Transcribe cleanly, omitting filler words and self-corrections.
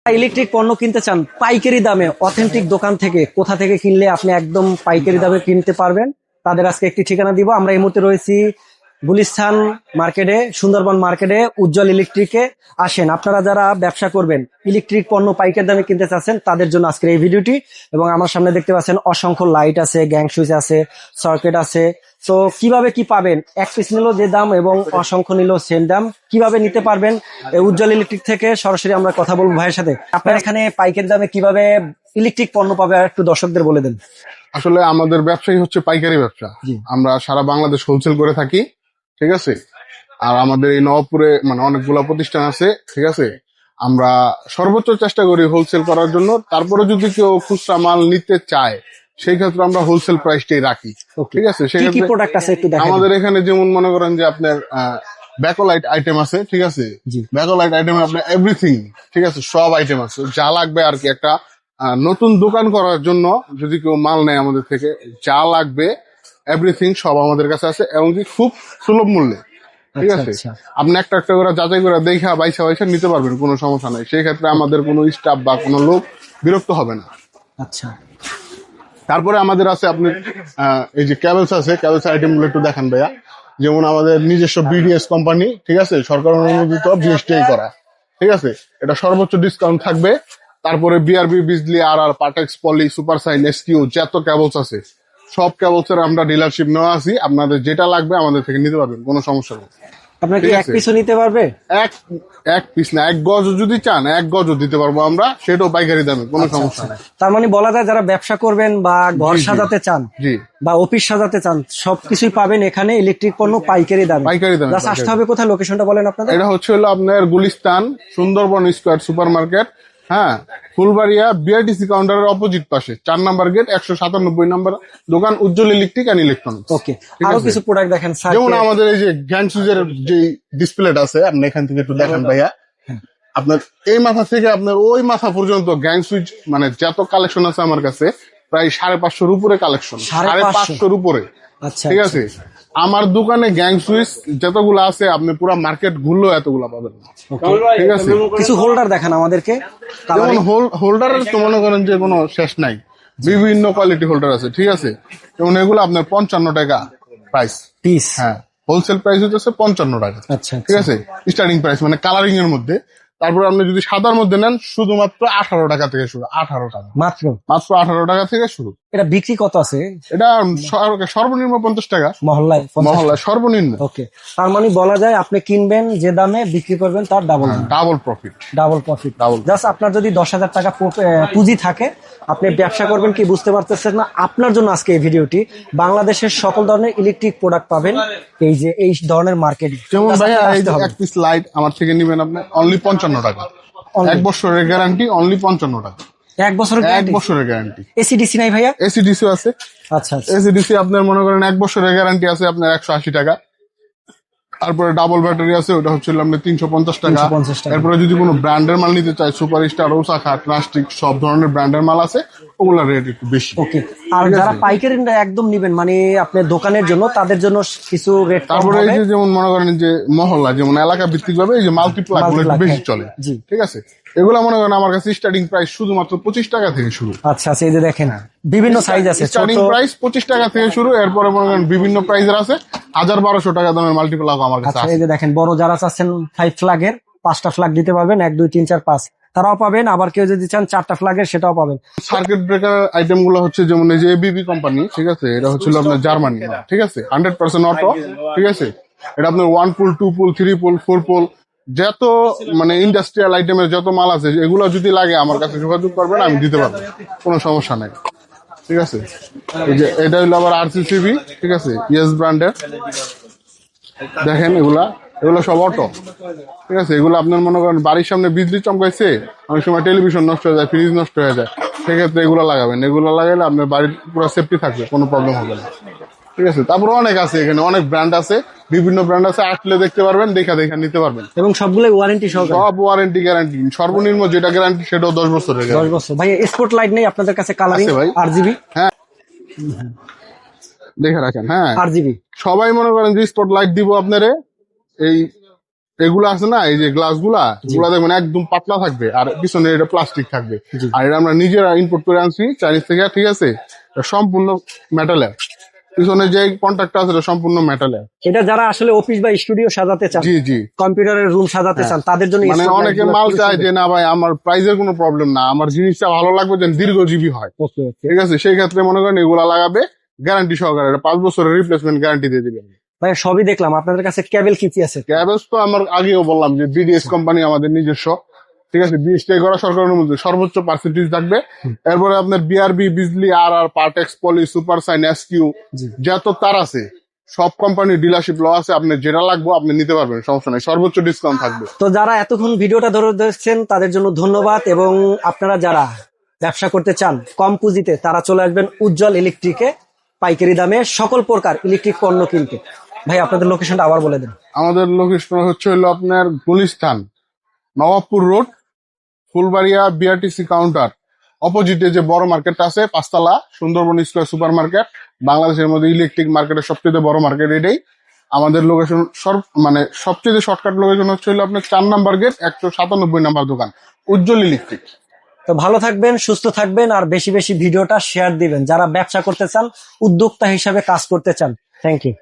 Electric পণ্য কিনতে চান পাইকারি দামে অথেন্টিক দোকান থেকে, কোথা থেকে কিনলে আপনি একদম পাইকারি দামে কিনতে পারবেন, তাদের আজকে একটি ঠিকানা দিব। আমরা এই মুহূর্তে রয়েছি গুলিস্তান মার্কেটে, সুন্দরবন মার্কেটে, উজ্জ্বল ইলেকট্রিকে। আসেন, আপনারা যারা ব্যবসা করবেন, ইলেকট্রিক পণ্য পাইকারি দামে কিনতে চাচ্ছেন, তাদের জন্য আজকের এই ভিডিওটি। এবং আমার সামনে দেখতে পাচ্ছেন অসংখ্য লাইট আছে, গ্যাং সুইচ আছে, সার্কিট আছে। তো কিভাবে কি পাবেন, এক পিস নিলেও যে দাম এবং অসংখ্য নিলেও সেম দাম, কিভাবে নিতে পারবেন এই উজ্জ্বল ইলেকট্রিক থেকে সরাসরি আমরা কথা বলবো ভাইয়ের সাথে। আপনার এখানে পাইকারি দামে কিভাবে ইলেকট্রিক পণ্য পাবে একটু দর্শকদের বলে দেন। আসলে আমাদের ব্যবসাই হচ্ছে পাইকারি ব্যবসা। আমরা সারা বাংলাদেশ হোলসেল করে থাকি, ঠিক আছে। আর আমাদের এই নবাবপুরে মানে অনেকগুলো প্রতিষ্ঠান আছে, ঠিক আছে। আমরা সর্বোচ্চ চেষ্টা করি হোলসেল করার জন্য। তারপরে যদি কেউ খুচরা মাল নিতে চায়, সেই ক্ষেত্রে আমরা হোলসেল প্রাইসটাই রাখি, ঠিক আছে। সেক্ষেত্রে আমাদের এখানে যেমন মনে করেন যে আপনার ব্যাকলাইট আইটেম আছে, ঠিক আছে। ব্যাকলাইট আইটেম আপনার এভরিথিং, ঠিক আছে, সব আইটেম আছে যা লাগবে আর কি। একটা নতুন দোকান করার জন্য যদি কেউ মাল নেয় আমাদের থেকে, যা লাগবে এভরিথিং সব আমাদের কাছে আছে, এবং কি খুব সুলভ মূল্যে, ঠিক আছে। আপনি একটা একটা করে যাচাই করে দেখা বাইসা নিতে পারবেন, কোনো সমস্যা নাই। সেই ক্ষেত্রে আমাদের কোনো স্টাফ বা কোনো লোক বিরক্ত হবে না। আচ্ছা, তারপরে আমাদের আছে আপনি এই যে ক্যাবেলস আছে, ক্যাবেলস আইটেম গুলো একটু দেখান ভাইয়া। যেমন আমাদের নিজস্ব বিডিএস কোম্পানি, ঠিক আছে, সরকার অনুমোদিত বিএসটিআই করা, ঠিক আছে। এটা সর্বোচ্চ ডিসকাউন্ট থাকবে। তারপরে বিআরবি, বিজলি, আর পাটেক্স, পলি, সুপার সাইন, এসকিউ, যত ক্যাবলস আছে সব ক্যাবলস এর আমরা ডিলারশিপ নেওয়া আছি। আপনাদের যেটা লাগবে আমাদের থেকে নিতে পারবেন, কোনো সমস্যা নেই। আপনার কি এক পিসও নিতে পারবে? এক পিস না, এক গজ যদি চান এক গজও দিতে পারবো আমরা, সেটাও পাইকারি দামে, কোনো সমস্যা নেই। তার মানে বলা যায় যারা ব্যবসা করবেন বা ঘর সাজাতে চান, বা অফিস সাজাতে চান, সবকিছুই পাবেন এখানে ইলেকট্রিক পণ্য পাইকারি দামে। আসতে হবে কোথায়, লোকেশনটা বলেন আপনাদের। এটা হচ্ছে হলো আপনার Gulistan Sundarban square super market, হ্যাঁ, ফুলবাড়িয়া বিআরটিসি কাউন্টারের অপোজিট পাশে 4 নাম্বার গেট, 197 নাম্বার দোকান, উজ্জ্বল ইলেকট্রিক এন্ড ইলেকট্রনিক্স। ওকে, আরো কিছু প্রোডাক্ট দেখেন, যেমন আমাদের এই যে গ্যাং সুইচের যে ডিসপ্লেটা আছে, আপনি এখান থেকে একটু দেখেন ভাইয়া। আপনার এই মাথা থেকে আপনার ওই মাথা পর্যন্ত গ্যাং সুইচ মানে যত কালেকশন আছে আমার কাছে, প্রায় 550-র উপরে কালেকশন, 550-র উপরে। আচ্ছা, ঠিক আছে। আমার দোকানে গ্যাং সুইচ যতগুলো আছে আপনি পুরো মার্কেট ঘুরলেও এতগুলো পাবেন, ঠিক আছে। কিছু হোল্ডার দেখান আমাদেরকে। যেমন হোল্ডারের তো মনে করেন যে কোনো শেষ নাই, বিভিন্ন কোয়ালিটি হোল্ডার আছে, ঠিক আছে। যেমন এগুলো আপনার 55 টাকা প্রাইস পিস, হ্যাঁ, হোলসেল প্রাইস হচ্ছে 55 টাকা। আচ্ছা, ঠিক আছে, স্টার্টিং প্রাইস মানে কালারিং এর মধ্যে। তারপরে আপনি যদি সাদার মধ্যে নেন, শুধুমাত্র 18 টাকা থেকে শুরু, 18 টাকা মাত্র 18 টাকা থেকে শুরু। এটা বিক্রি কত আছে? এটা সর্বনিম্ন 50 টাকা মহল্লায় সর্বনিম্ন। ওকে, তার মানে বলা যায় আপনি কিনবেন যে দামে, বিক্রি করবেন তার ডাবল প্রফিট। জাস্ট আপনার যদি 10,000 টাকা পুঁজি থাকে, আপনি ব্যবসা করবেন কি বুঝতে পারতেছেন না, আপনার জন্য আজকে এই ভিডিওটি। বাংলাদেশের সকল ধরনের ইলেকট্রিক প্রোডাক্ট পাবেন এই ধরনের মার্কেটে। যেমন ভাইয়া এই যে এক পিস লাইট আমার থেকে নেবেন আপনি অনলি 55 টাকা, 1 বছরের গ্যারান্টি, অনলি 55 টাকা। 1 বছরের গ্যারান্টি। এসিডিসি নাই ভাইয়া? এসিডিসি আছে। আচ্ছা, এসিডিসি আপনার মনে করেন 1 বছরের গ্যারান্টি আছে আপনার 180 টাকা। তারপরে ডাবল ব্যাটারি আছে, ওটা হচ্ছে আপনার 350 টাকা। তারপরে যদি কোনো ব্র্যান্ডের মাল নিতে চায়, সুপার স্টার, ওসাকা, প্লাস্টিক, সব ধরনের ব্র্যান্ডের মাল আছে, ওগুলোর রেট একটু বেশি। ওকে, আর যারা পাইকারি একদম নিবেন মানে আপনার দোকানের জন্য, তাদের জন্য কিছু রেট। তারপরে এই যে যেমন মনে করেন যে মহল্লা, যেমন এলাকা ভিত্তিক ভাবে এই যে মাল্টিপ্লাগ গুলো একটু বেশি চলে, ঠিক আছে। এগুলো মনে করেন আমার কাছে স্টার্টিং প্রাইস শুধুমাত্র 25 টাকা থেকে শুরু। আচ্ছা, এই যে দেখেন বিভিন্ন সাইজ আছে, স্টার্টিং প্রাইস 25 টাকা থেকে শুরু। এরপরে মনে করেন বিভিন্ন প্রাইসের আছে, 1000-1200 টাকা দামের মাল্টিপ্লাগ আমার কাছে আছে। এই যে দেখেন, বড় যারা চাচ্ছেন 5 ফ্ল্যাগের 5টা ফ্ল্যাগ দিতে পারবেন, 1 2 3 4 5 তারাও পাবেন। আবার কেউ যদি চান 4টা ফ্ল্যাগের, সেটাও পাবেন। সার্কিট ব্রেকার আইটেম গুলো হচ্ছে যেমন এই যে এবিবি কোম্পানি, ঠিক আছে, এটা হচ্ছিল আপনার জার্মানি, ঠিক আছে, 100% অটো, ঠিক আছে। এটা আপনার 1 পুল, 2 পুল, 3 পুল, 4 পুল, যত মানে ইন্ডাস্ট্রিয়াল আইটেমের যত মাল আছে, এগুলো যদি লাগে আমার কাছে যোগাযোগ করবেন, আমি দিতে পারবো, কোনো সমস্যা নাই, ঠিক আছে। এই যে এটা হলো আবার আরসিসিবি, ঠিক আছে, ইয়েস ব্র্যান্ডের। দেখেন এগুলো সব অটো, ঠিক আছে। এগুলো আপনার মনে করেন বাড়ির সামনে বিজলি চমকাইছে, অনেক সময় টেলিভিশন নষ্ট হয়ে যায়, ফ্রিজ নষ্ট হয়ে যায়, সেক্ষেত্রে এগুলো লাগাবেন। এগুলো লাগাইলে আপনার বাড়ির পুরো সেফটি থাকবে, কোনো প্রবলেম হবে না, ঠিক আছে। তারপরে অনেক আছে, এখানে অনেক ব্র্যান্ড আছে, বিভিন্ন ব্র্যান্ড আছে, আসলে দেখতে পারবেন, দেখা নিতে পারবেন। এবং সবগুলো ওয়ারেন্টি সহকারে, সব ওয়ারেন্টি গ্যারান্টি। সর্বনিম্ন যেটা গ্যারান্টি সেটাও 10 বছরের। 10 বছর। ভাই স্পট লাইট নেই আপনাদের কাছে? কালারিং আরজিবি, হ্যাঁ, দেখে রাখেন। হ্যাঁ, আরজিবি সবাই মনে করেন যে স্পট লাইট দিব আপনারে, এই এগুলো আছে না, এই যে গ্লাস গুলা, এগুলা দেখবেন একদম পাতলা থাকবে আর পিছনে এটা প্লাস্টিক থাকবে। জি। আর এটা আমরা নিজেরা ইম্পোর্ট করে আনছি চাইনিজ থেকে, ঠিক আছে? এটা সম্পূর্ণ মেটালের, পিছনে যে কন্ট্রাক্ট আছে এটা সম্পূর্ণ মেটালের। এটা যারা আসলে অফিস বা স্টুডিও সাজাতে চান, জি জি। কম্পিউটারের রুম সাজাতে চান, তাদের জন্য মানে স্পটলাইট অনেকে গুলো মাল খুবই চায় সুন্দর। যে না ভাই আমার প্রাইজের কোনো প্রবলেম না, আমার জিনিসটা ভালো লাগবে যেন দীর্ঘজীবী হয়, ওকে ওকে। ঠিক আছে? সেই ক্ষেত্রে মনে করেন এগুলা লাগাবে গ্যারান্টি সহকারে, এটা 5 বছরের রিপ্লেসমেন্ট গ্যারান্টি দিয়ে দিবেন। ভাই সবই দেখলাম, আপনাদের কাছে কেবল কি কি আছে? ক্যাবেজ তো আমার আগেও বললাম যে বিডিএস কোম্পানি আমাদের নিজস্ব, ঠিক আছে? বিএসটিআই করা সরকারের মধ্যে সর্বোচ্চ পার্সেন্টেজ থাকবে। এরপরে আপনার বিআরবি, বিজলি, আর পার্টেক্স, পলি, সুপার সাইন, এসকিউ, জি। যত তার আছে সব কোম্পানির ডিলারশিপ ল আছে, আপনি যেটা লাগবে আপনি নিতে পারবেন, সমস্যা নাই, সর্বোচ্চ ডিসকাউন্ট থাকবে। তো যারা এতক্ষণ ভিডিওটা ধরে দেখছেন তাদের জন্য ধন্যবাদ, এবং আপনারা যারা ব্যবসা করতে চান কম পুঁজিতে, তারা চলে আসবেন উজ্জ্বল ইলেকট্রিকে পাইকারি দামে সকল প্রকার ইলেকট্রিক পণ্য কিনতে। ভাই আপনাদের লোকেশনটা আবার বলে দেন। আমাদের লোকেশন হচ্ছে হলো আপনার Gulistan, Nawabpur road, Phulbaria BRTC counter অপোজিটে যে বড় মার্কেটটা আছে 5 তলা, সুন্দরবন স্কয়ার সুপার মার্কেট, বাংলাদেশের মধ্যে ইলেকট্রিক মার্কেটের সবচেয়ে বড় মার্কেট এটাই। আমাদের লোকেশন মানে সবচেয়ে শর্টকাট লোকেশন হচ্ছে হলো আপনার 4 নাম্বার গেট, 197 নাম্বার দোকান, উজ্জ্বল ইলেকট্রিক। তো ভালো থাকবেন, সুস্থ থাকবেন, আর বেশি বেশি ভিডিওটা শেয়ার দিবেন যারা ব্যবসা করতে চান, উদ্যোক্তা হিসাবে কাজ করতে চান। Thank you.